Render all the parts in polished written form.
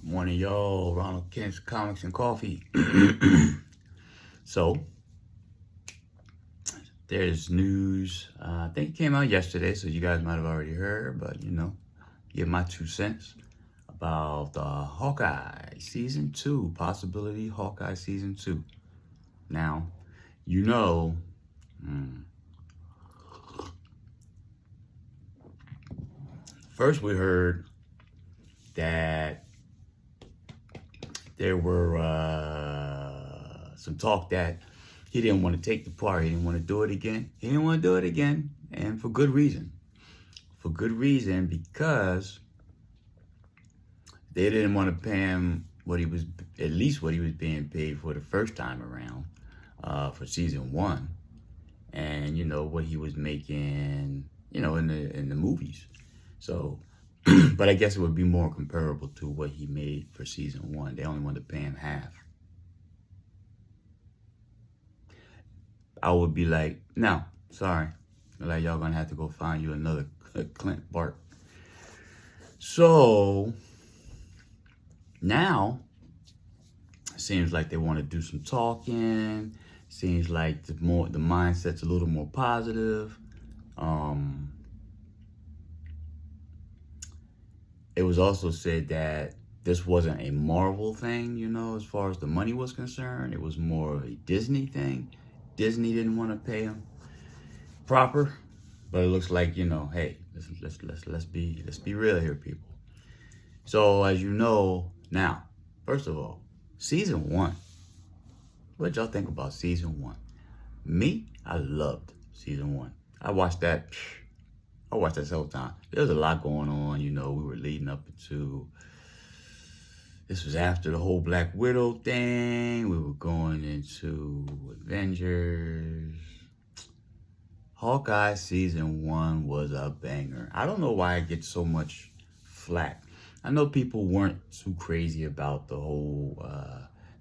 Morning, y'all. Ronald Kent's Comics and Coffee. So, there's news. I think it came out yesterday, so you guys might have already heard, but give my 2 cents about Hawkeye Season 2, possibility Hawkeye Season 2. Now, first we heard that there were some talk that he didn't want to take the part. He didn't want to do it again. He didn't want to do it again, and for good reason. For good reason, because they didn't want to pay him at least what he was being paid for the first time around for season 1, and what he was making, in the movies. So. But I guess it would be more comparable to what he made for season 1. They only wanted to pay him half. I would be like, no, sorry. Like, y'all gonna have to go find you another Clint Bart. So now it seems like they want to do some talking. Seems like the mindset's a little more positive. It was also said that this wasn't a Marvel thing, as far as the money was concerned. It was more of a Disney thing. Disney didn't want to pay him proper, but it looks like, hey, let's be real here, people. So as you know now, first of all, season 1. What y'all think about season 1? Me, I loved season 1. I watched that this whole time. There's a lot going on, we were leading up to, this was after the whole Black Widow thing. We were going into Avengers. Hawkeye season 1 was a banger. I don't know why it gets so much flack. I know people weren't too crazy about the whole,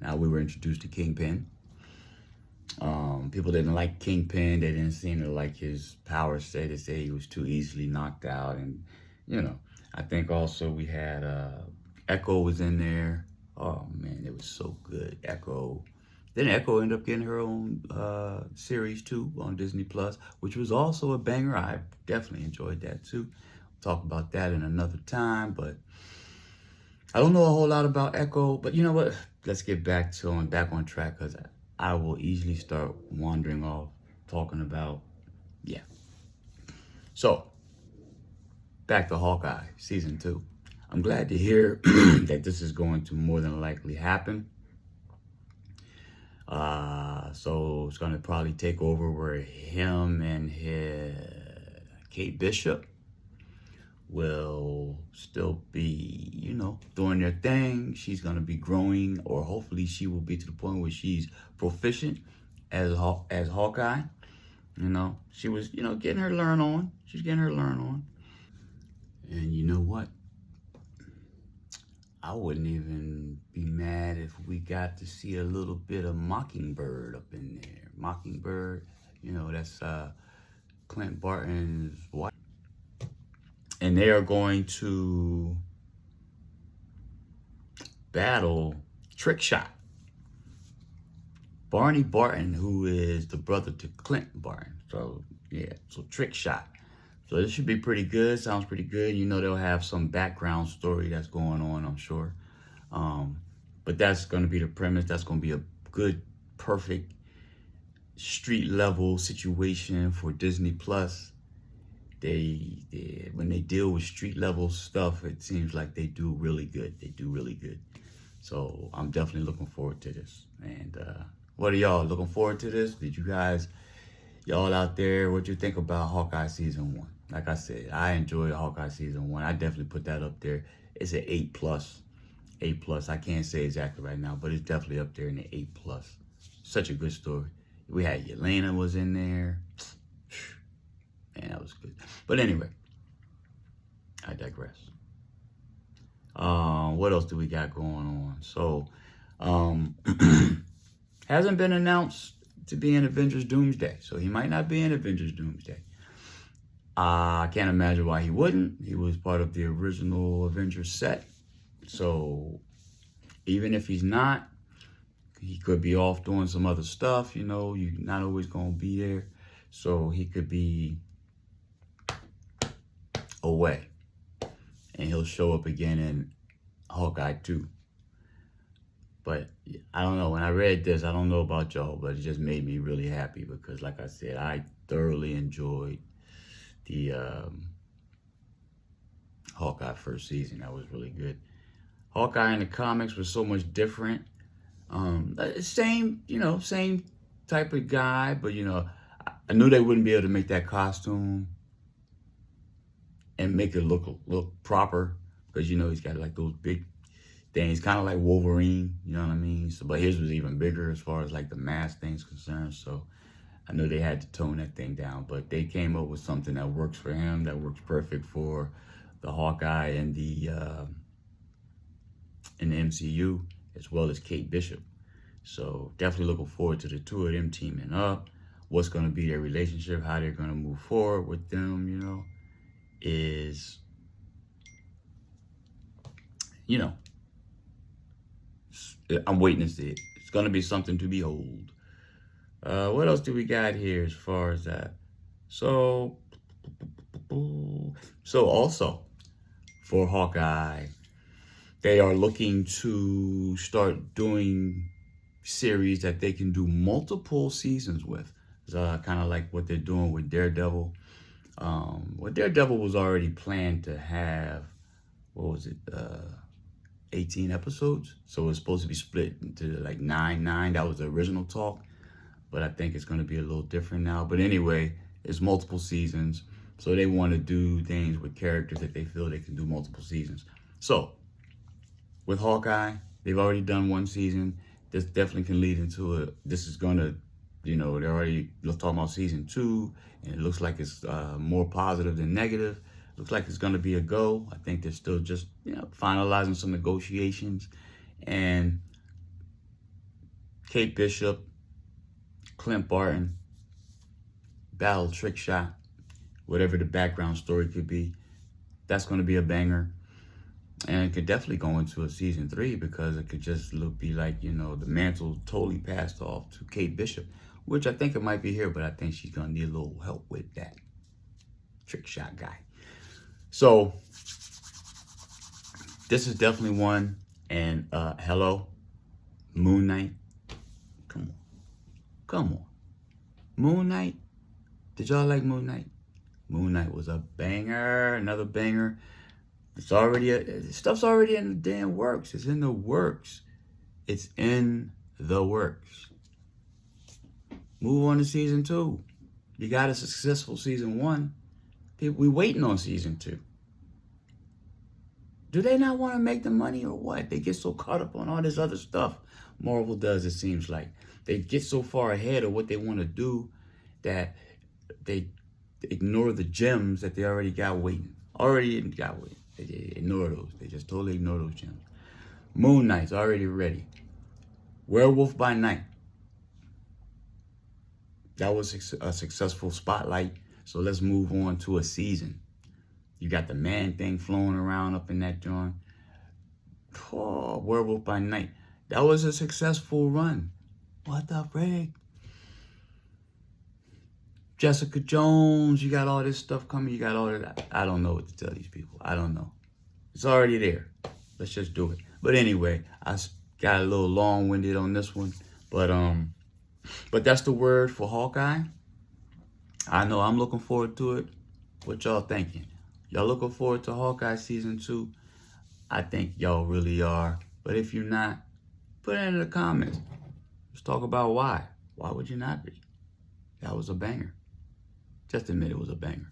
now we were introduced to Kingpin. People didn't like Kingpin. They didn't seem to like his power set. They say he was too easily knocked out. And, I think also we had Echo was in there. Oh, man, it was so good. Echo. Then Echo ended up getting her own series, too, on Disney+, which was also a banger. I definitely enjoyed that, too. We'll talk about that in another time. But I don't know a whole lot about Echo. But you know what? Let's get back on track, because I will easily start wandering off talking about, So, back to Hawkeye, season 2. I'm glad to hear that this is going to more than likely happen. So it's going to probably take over where him and Kate Bishop will still be, doing their thing. She's going to be growing, or hopefully she will be to the point where she's proficient as Hawkeye. She was, getting her learn on. She's getting her learn on. And you know what? I wouldn't even be mad if we got to see a little bit of Mockingbird up in there. Mockingbird, that's Clint Barton's wife. And they are going to battle Trickshot. Barney Barton, who is the brother to Clint Barton. So Trickshot. So this should be pretty good. Sounds pretty good. They'll have some background story that's going on, I'm sure. But that's going to be the premise. That's going to be a good, perfect street level situation for Disney+. When they deal with street level stuff, it seems like they do really good. They do really good. So I'm definitely looking forward to this. And what are y'all looking forward to this? Did you guys, y'all out there, what you think about Hawkeye season 1? Like I said, I enjoyed Hawkeye season 1. I definitely put that up there. It's an 8+. 8+. I can't say exactly right now, but it's definitely up there in the 8+. Such a good story. We had Yelena was in there. Man, that was good. But anyway, I digress. What else do we got going on? So, hasn't been announced to be in Avengers Doomsday. So he might not be in Avengers Doomsday. I can't imagine why he wouldn't. He was part of the original Avengers set. So Even if he's not, he could be off doing some other stuff, you know, you're not always going to be there. So he could be away. And he'll show up again in Hawkeye 2. But I don't know. When I read this, I don't know about y'all, but it just made me really happy because, like I said, I thoroughly enjoyed the Hawkeye first season. That was really good. Hawkeye in the comics was so much different. Same, you know, same type of guy, but, you know, I knew they wouldn't be able to make that costume and make it look proper because, you know, he's got like those big things, kind of like Wolverine, you know what I mean? So, but his was even bigger as far as like the mask thing's concerned. So I know they had to tone that thing down, but they came up with something that works for him, that works perfect for the Hawkeye and the in the MCU, as well as Kate Bishop. So definitely looking forward to the two of them teaming up. What's going to be their relationship, how they're going to move forward with them, you know, is, you know, I'm waiting to see it. It's going to be something to behold. What else do we got here as far as that? So also for Hawkeye, they are looking to start doing series that they can do multiple seasons with. It's kind of like what they're doing with Daredevil. Well, Daredevil was already planned to have, what was it, 18 episodes? So it's supposed to be split into like 9. That was the original talk. But I think it's going to be a little different now. But anyway, it's multiple seasons. So they want to do things with characters that they feel they can do multiple seasons. So with Hawkeye, they've already done one season. This definitely can lead into it. This is going to, you know, they're already talking about season 2. And it looks like it's more positive than negative. Looks like it's going to be a go. I think they're still just, you know, finalizing some negotiations. And Kate Bishop, Clint Barton, battle trick shot, whatever the background story could be, that's going to be a banger. And it could definitely go into a season 3 because it could just be like, you know, the mantle totally passed off to Kate Bishop, which I think it might be here, but I think she's going to need a little help with that trick shot guy. So this is definitely one. And hello, Moon Knight. Come on. Moon Knight. Did y'all like Moon Knight? Moon Knight was a banger, another banger. It's already, stuff's already in the damn works. It's in the works. It's in the works. Move on to season 2. You got a successful season 1. We waiting on season 2. Do they not want to make the money or what? They get so caught up on all this other stuff. Marvel does, it seems like. They get so far ahead of what they want to do that they ignore the gems that they already got waiting. They ignore those. They just totally ignore those gems. Moon Knight's already ready. Werewolf by Night. That was a successful spotlight. So let's move on to a season. You got the man thing flowing around up in that joint. Oh, Werewolf by Night. That was a successful run. What the frick? Jessica Jones, you got all this stuff coming. You got all that. I don't know what to tell these people. I don't know. It's already there. Let's just do it. But anyway, I got a little long-winded on this one. But that's the word for Hawkeye. I know I'm looking forward to it. What y'all thinking? Y'all looking forward to Hawkeye season 2? I think y'all really are. But if you're not, put it in the comments. Let's talk about why. Why would you not be? That was a banger. Just admit it was a banger.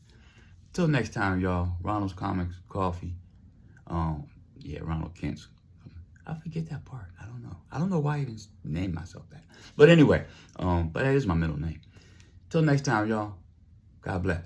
Till next time, y'all. Ronald's Comics Coffee. Yeah, Ronald Kent's. I forget that part. I don't know. I don't know why I even named myself that. But anyway, but that is my middle name. Till next time, y'all. God bless.